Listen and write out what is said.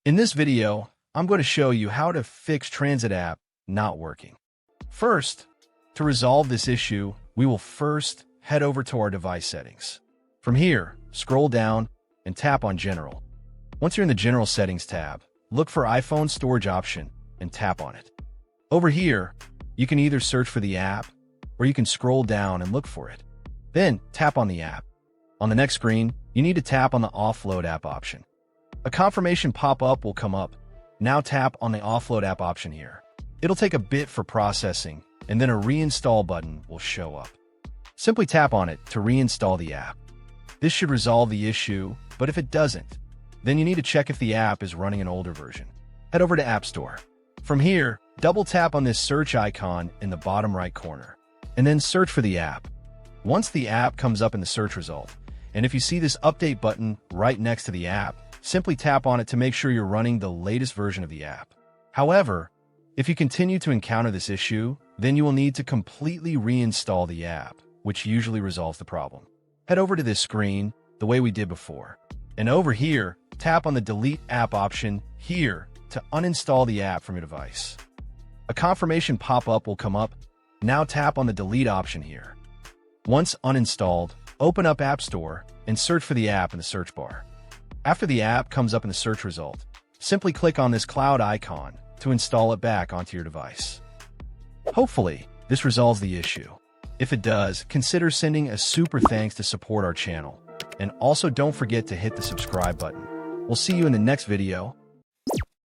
In this video, I'm going to show you how to fix Transit app not working. First, to resolve this issue, we will first head over to our device settings. From here, scroll down and tap on General. Once you're in the General Settings tab, look for iPhone Storage option and tap on it. Over here, you can either search for the app or you can scroll down and look for it. Then tap on the app. On the next screen, you need to tap on the Offload app option. A confirmation pop-up will come up. Now tap on the Offload app option here. It'll take a bit for processing, and then a reinstall button will show up. Simply tap on it to reinstall the app. This should resolve the issue, but if it doesn't, then you need to check if the app is running an older version. Head over to App Store. From here, double tap on this search icon in the bottom right corner, and then search for the app. Once the app comes up in the search result, and if you see this update button right next to the app, simply tap on it to make sure you're running the latest version of the app. However, if you continue to encounter this issue, then you will need to completely reinstall the app, which usually resolves the problem. Head over to this screen the way we did before. And over here, tap on the Delete App option here to uninstall the app from your device. A confirmation pop-up will come up. Now tap on the Delete option here. Once uninstalled, open up App Store and search for the app in the search bar. After the app comes up in the search result, simply click on this cloud icon to install it back onto your device. Hopefully, this resolves the issue. If it does, consider sending a super thanks to support our channel. And also don't forget to hit the subscribe button. We'll see you in the next video.